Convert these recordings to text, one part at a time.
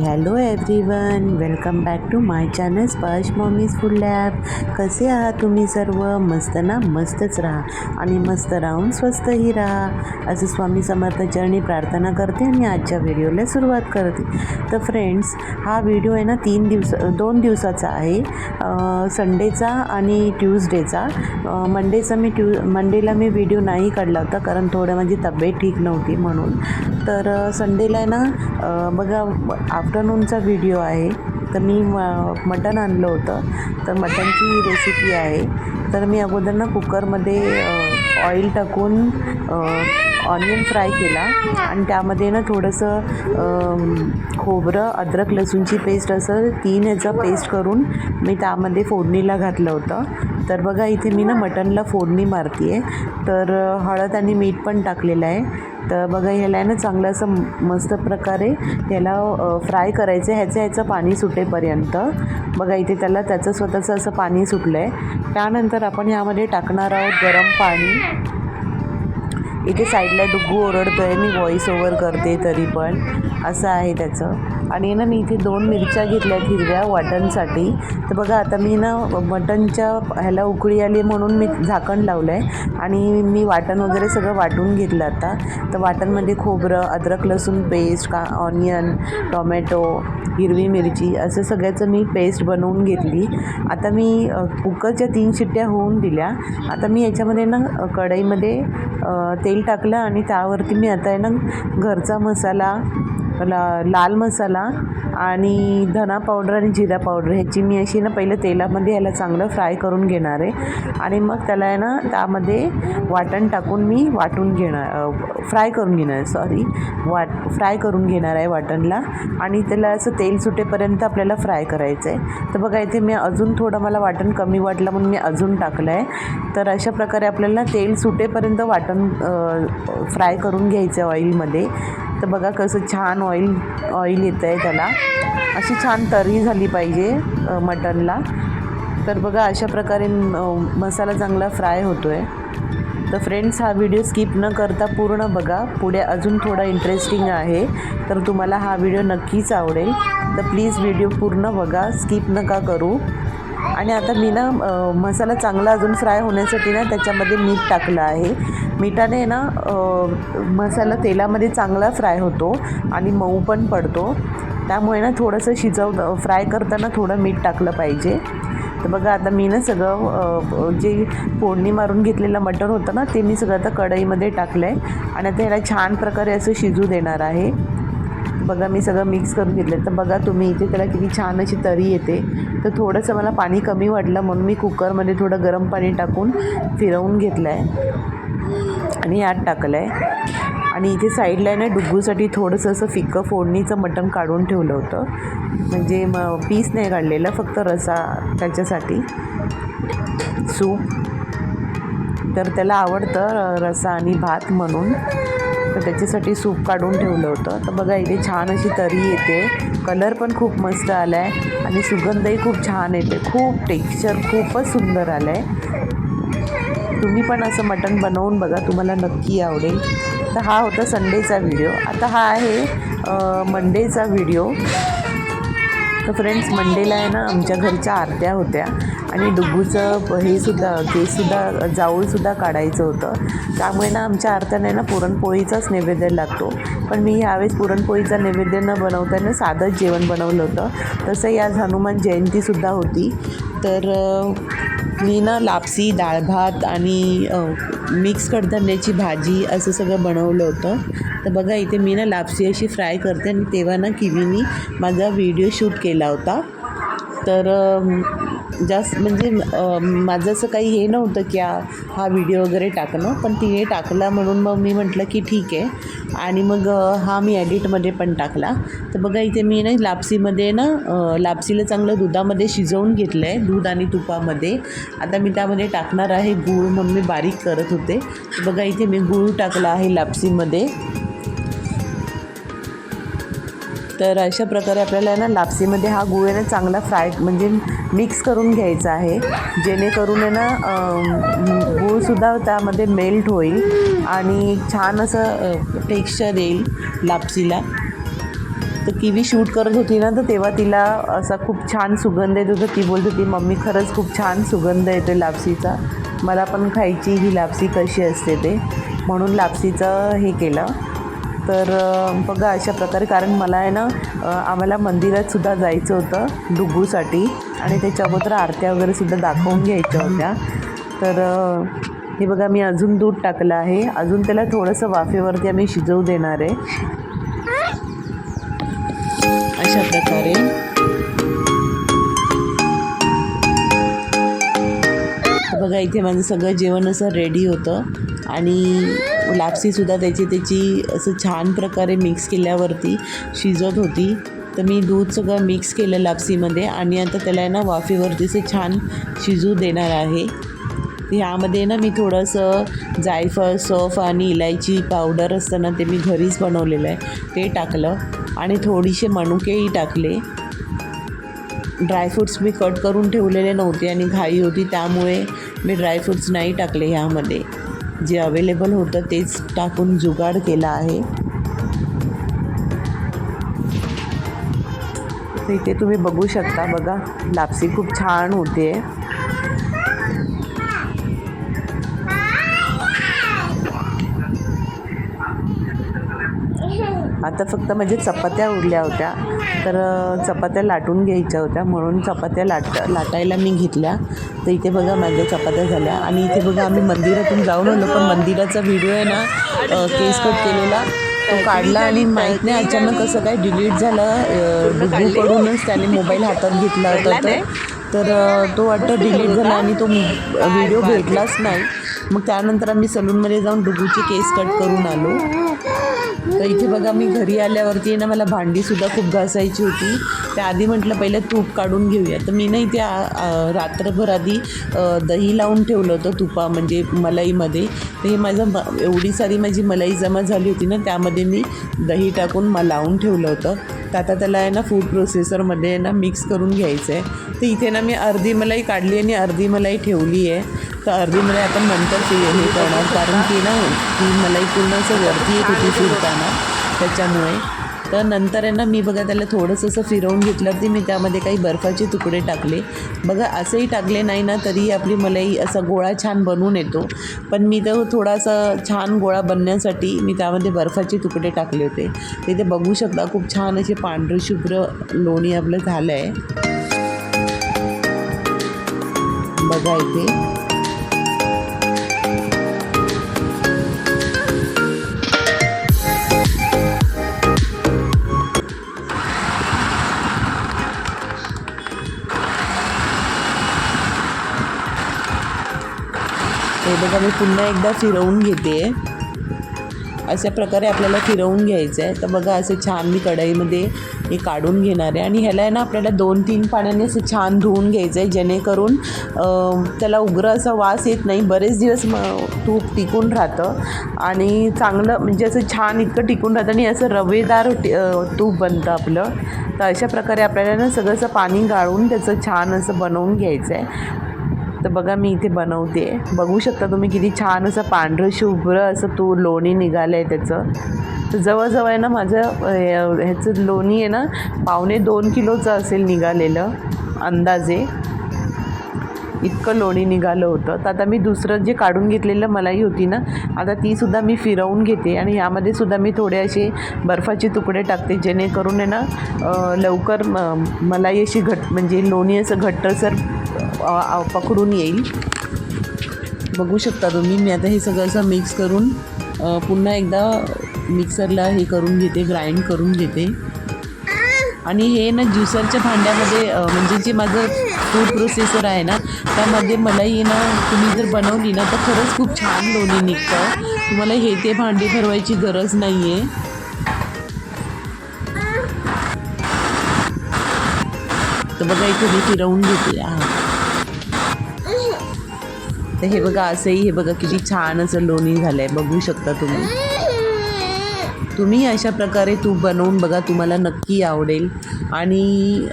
Hello everyone, welcome back to my channel Sparsh mommy's food lab. कसे आहात तुम्ही सर्व? मस्त ना? मस्तच राहा आणि मस्त राहून स्वस्तही राहा असं स्वामी समर्थ चरणी प्रार्थना करते आणि आजच्या व्हिडिओला सुरुवात करते. तर फ्रेंड्स, हा व्हिडिओ आहे ना 2 दिवसाचा आहे, संडेचा आणि ट्यूजडेचा. मंडेला मी व्हिडिओ नाही काढला होता कारण थोडं माझी तब्येत ठीक नव्हती म्हणून. तर संडेला आहे ना बघा आफ्टरनूनचा व्हिडिओ आहे. तर मी मटण आणलं होतं, तर मटणची रेसिपी आहे. तर मी अगोदर ना कुकरमध्ये ऑइल टाकून ऑनियन फ्राय केला आणि त्यामध्ये ना थोडंसं खोबरं, अद्रक, लसूणची पेस्ट असं 3 याचं पेस्ट करून मी त्यामध्ये फोडणीला घातलं होतं. तर बघा इथे मी ना मटणला फोडणी मारते आहे. तर हळद आणि मीठ पण टाकलेलं आहे. तर बघा ह्याला ना चांगलं असं मस्त प्रकारे ह्याला फ्राय करायचं आहे, ह्याचं पाणी सुटेपर्यंत. बघा इथे त्याचं स्वतःचं असं पाणी सुटलं आहे. त्यानंतर आपण ह्यामध्ये टाकणार आहोत गरम पाणी. इथे साईडला डुग्गू ओरडतो आहे, मी व्हॉईस ओव्हर करते तरी पण असं आहे त्याचं. आणि ना मी इथे 2 मिरच्या घेतल्या आहेत हिरव्या वाटणसाठी. तर बघा आता मी ना मटणच्या ह्याला उकळी आली म्हणून मी झाकण लावलं आहे आणि मी वाटण वगैरे सगळं वाटून घेतलं आता. तर वाटणमध्ये खोबरं, अद्रक, लसूण पेस्ट, ऑनियन, टोमॅटो, हिरवी मिरची असं सगळ्याचं मी पेस्ट बनवून घेतली. आता मी कुकरच्या 3 शिट्ट्या होऊन दिल्या. आता मी याच्यामध्ये ना कढईमध्ये तेल टाकलं आणि त्यावरती मी आता आहे ना घरचा मसाला, लाल मसाला आणि धना पावडर आणि जिरा पावडर ह्याची मी अशी ना पहिलं तेलामध्ये ह्याला चांगलं फ्राय करून घेणार आहे आणि मग त्याला आहे ना त्यामध्ये वाटण टाकून मी फ्राय करून घेणार आहे वाटणला. आणि त्याला असं तेल सुटेपर्यंत आपल्याला फ्राय करायचं आहे. तर बघा इथे मी अजून थोडं मला वाटण कमी वाटलं म्हणून मी अजून टाकलं आहे. तर अशा प्रकारे आपल्याला तेल सुटेपर्यंत वाटण फ्राय करून घ्यायचं आहे ऑइलमध्ये. तर बघा कसं छान ऑइल येतं आहे त्याला, अशी छान तर्री झाली पाहिजे मटणला. तर बघा अशा प्रकारे मसाला चांगला फ्राय होतो आहे. तर फ्रेंड्स, हा व्हिडिओ स्किप न करता पूर्ण बघा, पुढे अजून थोडा इंटरेस्टिंग आहे. तर तुम्हाला हा व्हिडिओ नक्कीच आवडेल. तर प्लीज व्हिडिओ पूर्ण बघा, स्किप नका करू. आणि आता मी ना मसाला चांगला अजून फ्राय होण्यासाठी ना त्याच्यामध्ये मीठ टाकलं आहे. मिठाने ना मसाला तेलामध्ये चांगला फ्राय होतो आणि मऊ पण पडतो. त्यामुळे ना थोडंसं फ्राय करताना थोडं मीठ टाकलं पाहिजे. तर बघा आता मी ना सगळं जे फोडणी मारून घेतलेलं मटण होतं ना ते मी सगळं आता कढईमध्ये टाकलं आहे आणि आता ह्याला छान प्रकारे असं शिजू देणार आहे. बघा मी सगळं मिक्स करून घेतलं. तर बघा तुम्ही इथे त्याला किती छान अशी तरी येते. तर थोडंसं मला पाणी कमी वाटलं म्हणून मी कुकरमध्ये थोडं गरम पाणी टाकून फिरवून घेतलं आहे आणि यात टाकलं आहे. आणि इथे साईडला आहे ना डुग्गूसाठी थोडंसं असं फिक्कं फोडणीचं मटण काढून ठेवलं होतं, म्हणजे पीस नाही काढलेलं, फक्त रसा त्याच्यासाठी, सूप. तर त्याला आवडतं रसा आणि भात म्हणून, तर त्याच्यासाठी सूप काढून ठेवलं होतं. तर बघा इथे छान अशी तरी येते, कलर पण खूप मस्त आला आहे आणि सुगंधही खूप छान येते. टेक्स्चर खूपच सुंदर आलं आहे. तुम्ही पण असं मटण बनवून बघा, तुम्हाला नक्की आवडेल. तर हा होता संडेचा व्हिडिओ. आता हा आहे मंडेचा व्हिडिओ. तर फ्रेंड्स, मंडेला आहे ना आमच्या घरच्या आरत्या होत्या आणि डुग्गूचं जाऊळसुद्धा काढायचं होतं. त्यामुळे ना आमच्या आरत्याने ना पुरणपोळीचाच नैवेद्य लागतो. पण मी यावेळेस पुरणपोळीचा नैवेद्य न बनवताना साधंच जेवण बनवलं होतं. तसंही आज हनुमान जयंतीसुद्धा होती. तर मी ना लापसी, डाळ भात आणि मिक्स कडधान्याची भाजी असं सगळं बनवलं होतं. तर बघा इथे मी ना लापसी अशी फ्राय करते आणि तेव्हा ना किवीनी माझा व्हिडिओ शूट केला होता. तर जास्त म्हणजे माझं असं काही हे नव्हतं की हा व्हिडिओ वगैरे टाकणं, पण तिने टाकला म्हणून मग मी म्हटलं की ठीक आहे. आणि मग हा मी एडिटमध्ये पण टाकला. तर बघा इथे मी ना लापसीला चांगलं दुधामध्ये शिजवून घेतलं आहे, दूध आणि तुपामध्ये. आता मी त्यामध्ये टाकणार आहे गूळ, म्हणून मी बारीक करत होते. तर बघा इथे मी गूळ टाकला आहे लापसीमध्ये. तर अशा प्रकारे आपल्याला ना लापसीमध्ये हा गूळ आहे ना चांगला फ्राय म्हणजे मिक्स करून घ्यायचा आहे, जेणेकरून आहे ना गूळसुद्धा त्यामध्ये मेल्ट होईल आणि छान असं टेक्स्चर येईल लापसीला. तर किवी शूट करत होती ना, तर तेव्हा तिला असा खूप छान सुगंध येत होता. ती बोलत होती, मम्मी खरंच खूप छान सुगंध येतो लापसीचा, मला पण खायची ही लापसी कशी असते ते, म्हणून लापसीचं हे केलं. तर बघा अशा प्रकारे, कारण मला आहे ना आम्हाला मंदिरात सुद्धा जायचं होतं डुग्गूसाठी, आणि त्याच्या अगोदर आरत्या वगैरे सुद्धा दाखवून घ्यायच्या होत्या. तर हे बघा मी अजून दूध टाकलं आहे, अजून त्याला थोडंसं वाफेवरती आम्ही शिजवू देणार आहे. अशा प्रकारे बघा इथे माझं सगळं जेवण असं रेडी होतं, आणि लापसीसुद्धा त्याची असं छान प्रकारे मिक्स केल्यावरती शिजत होती. तर मी दूध सगळं मिक्स केलं लापसीमध्ये, आणि आता त्याला आहे ना वाफेवरती असं छान शिजू देणार आहे. ह्यामध्ये ना मी थोडंसं जायफळ, सौंफ आणि इलायची पावडर असतं ना, ते मी घरीच बनवलेलं आहे, ते टाकलं, आणि थोडीसे मनुकेही टाकले. ड्रायफ्रूट्स मी कट करून ठेवलेले नव्हते आणि घाई होती, त्यामुळे मी ड्रायफ्रूट्स नाही टाकले. ह्यामध्ये जे अवेलेबल होतं तेच टाकून जुगाड केला आहे. तर इथे तुम्ही बघू शकता, बघा लापसी खूप छान होते. आता फक्त म्हणजे चपात्या उरल्या होत्या, तर चपात्या लाटून घ्यायच्या होत्या, म्हणून चपात्या लाटायला मी घेतल्या. तर इथे बघा माझ्या चपात्या झाल्या, आणि इथे बघा आम्ही मंदिरातून जाऊन आलो, पण मंदिराचा व्हिडिओ आहे ना केस कट केलेला तो काढला, आणि माहीत नाही अचानक कसं काय डिलीट झालं. डुग्गूकडूनच त्याने मोबाईल हातात घेतला होता, तर तो वाटतं डिलीट झाला आणि तो व्हिडिओ भेटलाच नाही. मग त्यानंतर आम्ही सलूनमध्ये जाऊन डुग्गूचे केस कट करून आलो. तर इथे बघा मी घरी आल्यावरती ना मला भांडीसुद्धा खूप घासायची होती. त्याआधी म्हटलं पहिलं तूप काढून घेऊया, तर मी ना इथे रात्रभर आधी दही लावून ठेवलं होतं म्हणजे मलाईमध्ये. तर हे माझं एवढी सारी माझी मलाई जमा झाली होती ना, त्यामध्ये मी दही टाकून लावून ठेवलं होतं. तर आता त्याला आहे ना फूड प्रोसेसरमध्ये ना मिक्स करून घ्यायचं आहे. तर इथे ना मी अर्धी मलाई काढली आणि अर्धी मलाई ठेवली आहे. तर अर्धी मलाई आपण नंतर हे करणार, कारण की ना ती मलाई पूर्ण असं वरती येत होती फिरताना, त्याच्यामुळे. तर नंतर आहे ना मी बघा त्याला थोडंसं असं फिरवून घेतल्यावरती मी त्यामध्ये काही बर्फाचे तुकडे टाकले. बघा असंही टाकले नाही ना तरी आपली मलाई असा गोळा छान बनवून येतो, पण मी तर थोडासा छान गोळा बनण्यासाठी मी त्यामध्ये बर्फाचे तुकडे टाकले होते. तिथे बघू शकता खूप छान असे पांढरे शुभ्र लोणी आपलं झालं आहे. बघा इथे हे बघा मी पुन्हा एकदा फिरवून घेते. अशा प्रकारे आपल्याला फिरवून घ्यायचं आहे. तर बघा असं छान मी कढईमध्ये हे काढून घेणार आहे, आणि ह्याला आहे ना आपल्याला 2-3 पाण्याने असं छान धुवून घ्यायचं आहे, जेणेकरून त्याला उग्र असा वास येत नाही. बरेच दिवस तूप टिकून राहतं, आणि चांगलं म्हणजे असं छान इतकं टिकून राहतं, आणि असं रवेदार तूप बनतं आपलं. तर अशा प्रकारे आपल्याला ना सगळं असं पाणी गाळून त्याचं छान असं बनवून घ्यायचं आहे. तर बघा मी इथे बनवते, बघू शकता तुम्ही किती छान असं पांढरं शुभ्र असं लोणी निघालं आहे त्याचं. तर जवळजवळ आहे ना माझं ह्याचं लोणी आहे ना 1.25 किलोचं असेल निघालेलं अंदाजे, इतकं लोणी निघालं होतं. तर आता मी दुसरं जे काढून घेतलेलं मलाई होती ना, आता तीसुद्धा मी फिरवून घेते, आणि यामध्ये सुद्धा मी थोडे असे बर्फाचे तुकडे टाकते, जेणेकरून आहे ना लवकर मलाई अशी म्हणजे लोणी असं घट्टसर पकडून येईल. बघू शकता तुम्ही. मी आता हे सगळं असं मिक्स करून पुन्हा एकदा मिक्सरला हे करून घेते, ग्राइंड करून घेते. आणि हे ना ज्युसरच्या भांड्यामध्ये म्हणजे जे माझं फूड प्रोसेसर आहे ना, त्यामध्ये मलाई ना तुम्ही जर बनवली ना तर खरंच खूप छान लोणी निघतं. तुम्हाला हे ते भांडी भरवायची गरज नाही आहे. तर बघा इथे मी फिरवून घेते. तर हे बघा असंही हे बघा किती छान असं लोणी झालं आहे, बघू शकता तुम्ही. तुम्ही अशा प्रकारे तूप बनवून बघा, तुम्हाला नक्की आवडेल. आणि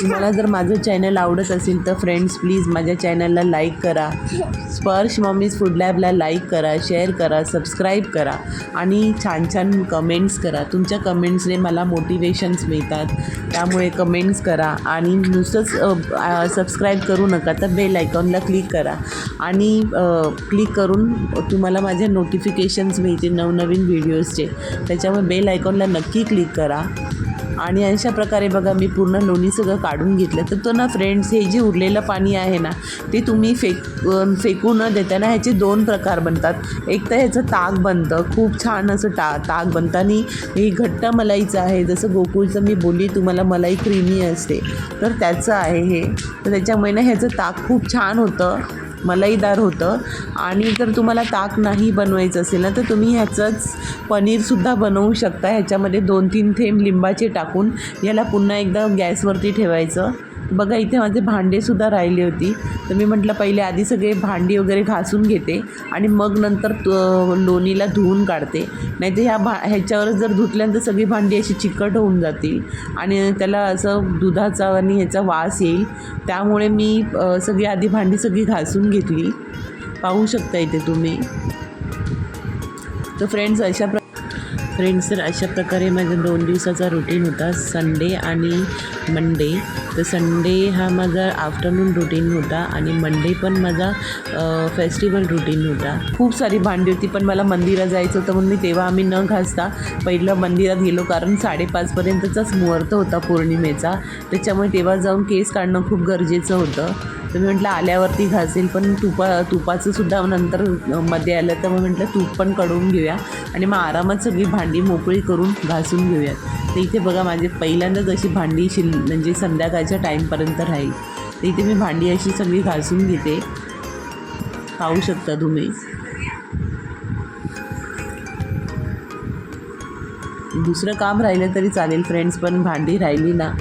तुम्हाला जर माझं चॅनल आवडत असेल तर फ्रेंड्स प्लीज माझ्या चॅनलला लाईक करा, स्पर्श मॉमीज फूड लॅबला लाईक करा, शेअर करा, सबस्क्राईब करा आणि छान छान कमेंट्स करा. तुमच्या कमेंट्सने मला मोटिवेशन्स मिळतात, त्यामुळे कमेंट्स करा. आणि नुसतंच सबस्क्राईब करू नका, तर बेल आयकॉनला क्लिक करा आणि क्लिक करून तुम्हाला माझ्या नोटिफिकेशन्स मिळतील नवनवीन व्हिडिओजचे. त्याच्यामुळे बेल आयकॉनला नक्की क्लिक करा. आणि अशा प्रकारे बघा मी पूर्ण लोणी सगळं काढून घेतलं. तर तो ना फ्रेंड्स, हे जे उरलेलं पाणी आहे ना, ते तुम्ही फेकू न देता ना, ह्याचे 2 प्रकार बनतात. एक तर ह्याचं ताक बनतं, खूप छान असं ताक बनतं. आणि हे घट्ट मलाईचं आहे, जसं गोकुळचं मी बोलली तुम्हाला मलाई क्रीमी असते, तर त्याचं आहे हे. तर त्याच्यामुळे ना ह्याचं ताक खूप छान होतं, मलाईदार होतं. आणि जर तुम्हाला ताक नाही बनवायचं असेल ना, तर तुम्ही ह्याचंच पनीरसुद्धा बनवू शकता. ह्याच्यामध्ये 2-3 थेंब लिंबाचे टाकून याला पुन्हा एकदा गॅसवरती ठेवायचं. बघा इथे माझे भांडेसुद्धा राहिली होती, तर मी म्हटलं पहिले आधी सगळे भांडी वगैरे घासून घेते आणि मग नंतर लोणीला धुवून काढते. नाही तर ह्याच्यावरच जर धुतल्यानंतर सगळी भांडी अशी चिकट होऊन जातील आणि त्याला असं दुधाचा आणि ह्याचा वास येईल. त्यामुळे मी सगळी आधी भांडी सगळी घासून घेतली, पाहू शकता इथे तुम्ही. तर फ्रेंड्स अशा प्रकारे माझा 2 दिवसाचा रुटीन होता, संडे आणि मंडे. तर संडे हा माझा आफ्टरनून रुटीन होता आणि मंडे पण माझा फेस्टिवल रुटीन होता. खूप सारी भांडी होती, पण मला मंदिरात जायचं होतं म्हणून मी तेव्हा आम्ही न घासता पहिलं मंदिरात गेलो, कारण 5:30पर्यंतचाच मुहूर्त होता पौर्णिमेचा. त्याच्यामुळे तेव्हा जाऊन केस काढणं खूप गरजेचं होतं. तर मी म्हटलं आल्यावरती घासेल, पण तुपाचं सुद्धा नंतर मध्ये आलं, तर मग म्हटलं तूप पण काढून घेऊया आणि मग आरामात सगळी भांडी मोकळी करून घासून घेऊयात. तर इथे बघा माझे पहिल्यांदाच अशी भांडी म्हणजे संध्याकाळच्या टाईमपर्यंत राहील. तर इथे मी भांडी अशी सगळी घासून घेते, पाहू शकता तुम्ही. दुसरं काम राहिलं तरी चालेल फ्रेंड्स, पण भांडी राहिली ना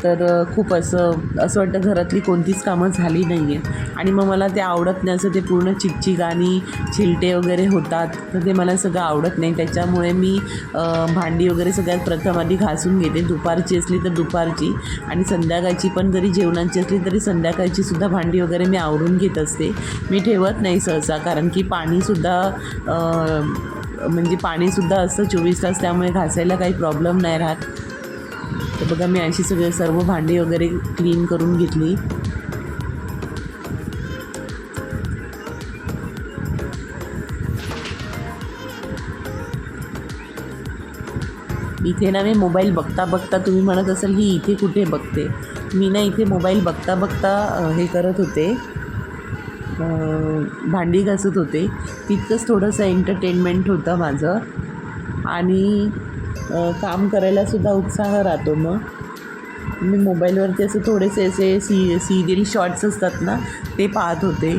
तर खूप असं वाटतं घरातली कोणतीच कामं झाली नाही आहे. आणि मग मला ते आवडत नाही, असं ते पूर्ण चिकचिक आणि चिलटे वगैरे होतात, तर ते मला सगळं आवडत नाही. त्याच्यामुळे मी भांडी वगैरे सगळ्यात प्रथम आधी घासून घेते. दुपारची असली तर दुपारची, आणि संध्याकाळची पण जरी जेवणाची असली तरी संध्याकाळचीसुद्धा भांडी वगैरे मी आवरून घेत असते. मी ठेवत नाही सहसा, कारण की पाणीसुद्धा असतं 24 तास, त्यामुळे घासायला काही प्रॉब्लेम नाही राहत. तर बघा मी अशी सर्व भांडी वगैरे क्लीन करून घेतली. इथे ना मी मोबाईल बघता तुम्ही म्हणत असाल ही इथे कुठे बघते, मी ना इथे मोबाईल बघता हे करत होते, भांडी घासत होते. तितकंच थोडंसं एंटरटेनमेंट होतं माझं. आणि काम करायलासुद्धा उत्साह राहतो. मग मी मोबाईलवरती असं थोडेसे असे सिरियल शॉर्ट्स असतात ना, ते पाहत होते.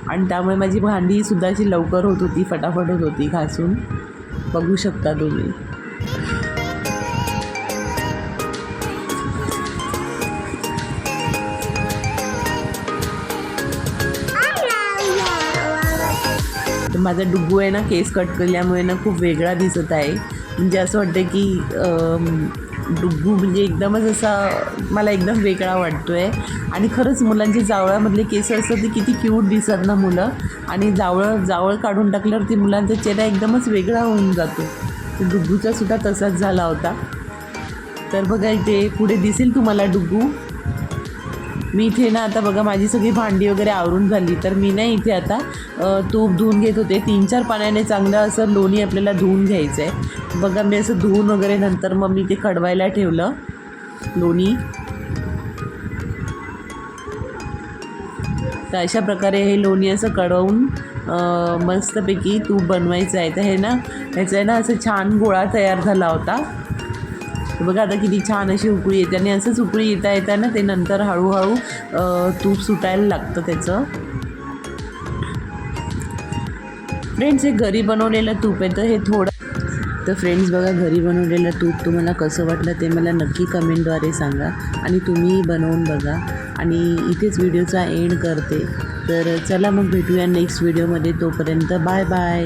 आणि त्यामुळे माझी भांडीसुद्धा अशी लवकर होत होती, फटाफट होत होती घासून, बघू शकता तुम्ही. तर माझा डुग्गू आहे ना, केस कट केल्यामुळे ना खूप वेगळा दिसत आहे. म्हणजे असं वाटतं की डुग्गू म्हणजे एकदमच असा मला एकदम वेगळा वाटतो आहे. आणि खरंच मुलांची जावळामधले केस असतात ते किती क्यूट दिसतात ना मुलं, आणि जावळ काढून टाकल्यावरती मुलांचा चेहरा एकदमच वेगळा होऊन जातो. तर डुग्गूचासुद्धा तसाच झाला होता. तर बघा इथे पुढे दिसेल तुम्हाला डुग्गू. मी इथे ना आता बघा माझी सगळी भांडी वगैरे आवरून झाली, तर मी ना इथे आता तूप धुवून घेत होते. 3-4 पाण्याने चांगलं असं लोणी आपल्याला धुवून घ्यायचं आहे. बघा मी असं धुवून वगैरे नंतर मग मी ते कडवायला ठेवलं लोणी. तर अशा प्रकारे हे लोणी असं कडवून मस्तपैकी तूप बनवायचं आहे. तर हे ना ह्याचं आहे ना असं छान गोळा तयार झाला होता. बघा आता किती छान अशी उकळी येते, आणि असंच उकळी येता ना ते नंतर हळूहळू तूप सुटायला लागतं त्याचं. फ्रेंड्स हे घरी बनवलेलं तूप आहे, तर हे तर फ्रेंड्स बघा घरी बनवलेलं तूप तुम्हाला कसं वाटलं ते मला नक्की कमेंटद्वारे सांगा, आणि तुम्हीही बनवून बघा. आणि इथेच व्हिडिओचा एंड करते. तर चला मग भेटूया नेक्स्ट व्हिडिओमध्ये. तोपर्यंत बाय बाय.